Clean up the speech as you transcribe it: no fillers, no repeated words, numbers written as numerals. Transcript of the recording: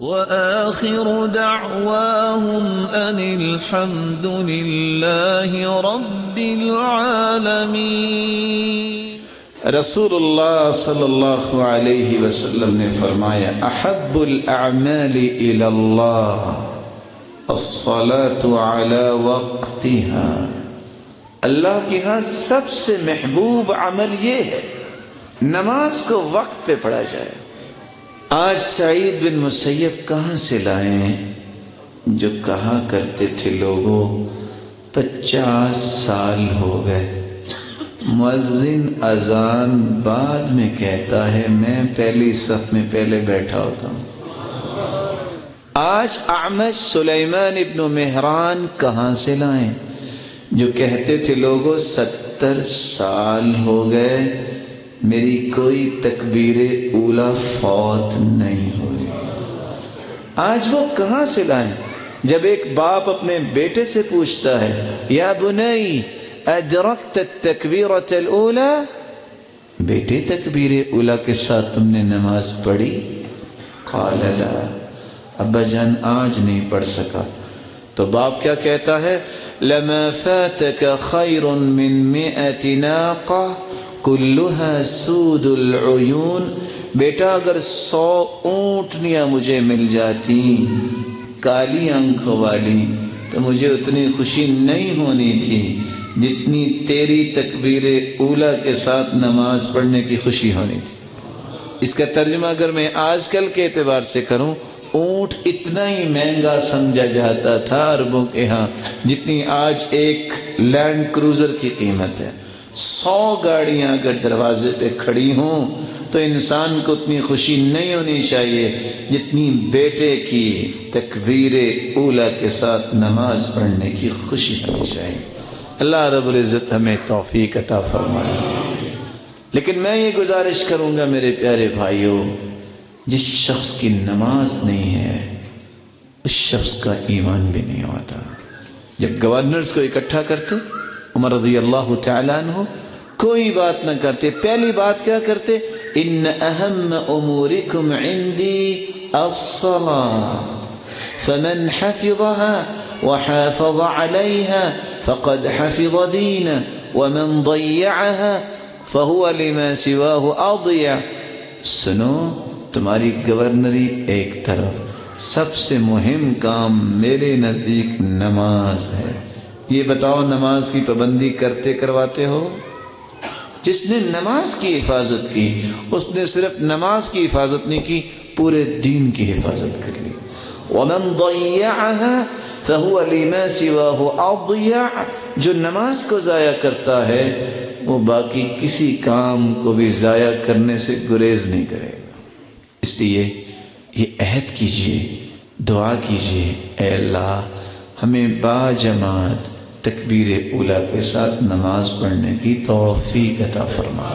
وآخر دعواهم أن الحمد لله رب العالمين۔ رسول اللہ صلی اللہ علیہ وسلم نے فرمایا احب الاعمال الی اللہ الصلاۃ علی وقتها، اللہ کے ہاں سب سے محبوب عمل یہ ہے نماز کو وقت پہ پڑھا جائے۔ آج سعید بن مسیب کہاں سے لائیں جو کہا کرتے تھے لوگوں 50 سال ہو گئے، مؤذن اذان بعد میں کہتا ہے میں پہلی صف میں پہلے بیٹھا ہوتا ہوں۔ آج اعمش سلیمان ابن مہران کہاں سے لائیں جو کہتے تھے لوگوں 70 سال ہو گئے میری کوئی تکبیر اولا فوت نہیں ہوئی۔ آج وہ کہاں سے لائیں جب ایک باپ اپنے بیٹے سے پوچھتا ہے یا بنی ادرکت التکبیرۃ الاولی، بیٹے تکبیر اولا کے ساتھ تم نے نماز پڑھی؟ قال لا، ابا جان آج نہیں پڑھ سکا۔ تو باپ کیا کہتا ہے؟ لما فاتك خیر من 100 ناقہ کلها سود العیون، بیٹا اگر 100 اونٹنیاں مجھے مل جاتی کالی آنکھوں والی تو مجھے اتنی خوشی نہیں ہونی تھی جتنی تیری تکبیر اولا کے ساتھ نماز پڑھنے کی خوشی ہونی تھی۔ اس کا ترجمہ اگر میں آج کل کے اعتبار سے کروں، اونٹ اتنا ہی مہنگا سمجھا جاتا تھا عربوں کے ہاں جتنی آج ایک لینڈ کروزر کی قیمت ہے۔ 100 گاڑیاں اگر دروازے پہ کھڑی ہوں تو انسان کو اتنی خوشی نہیں ہونی چاہیے جتنی بیٹے کی تکبیر اولا کے ساتھ نماز پڑھنے کی خوشی ہونی چاہیے۔ اللہ رب العزت ہمیں توفیق عطا فرمائے۔ لیکن میں یہ گزارش کروں گا میرے پیارے بھائیوں، جس شخص کی نماز نہیں ہے اس شخص کا ایمان بھی نہیں ہوتا۔ جب گورنرز کو اکٹھا کرتے عمر رضی اللہ تعالیٰ عنہ کوئی بات نہ کرتے، پہلی بات کیا کرتے؟ ان اہم امورکم عندی الصلاة فمن حفظها وحافظ عليها فقد حفظ دينه ومن ضيعها فهو لما سواه اضيع۔ سنو، تمہاری گورنری ایک طرف، سب سے مہم کام میرے نزدیک نماز ہے۔ یہ بتاؤ نماز کی پابندی کرتے کرواتے ہو؟ جس نے نماز کی حفاظت کی اس نے صرف نماز کی حفاظت نہیں کی، پورے دین کی حفاظت کر لی۔ وَمَنْ ضَيَّعَهَا فَهُوَ لِمَا سِوَاهُ أَضْيَعُ، جو نماز کو ضائع کرتا ہے وہ باقی کسی کام کو بھی ضائع کرنے سے گریز نہیں کرے گا۔ اس لیے یہ عہد کیجئے، دعا کیجئے، اے اللہ ہمیں باجماعت تکبیر اولا کے ساتھ نماز پڑھنے کی توفیق عطا فرما۔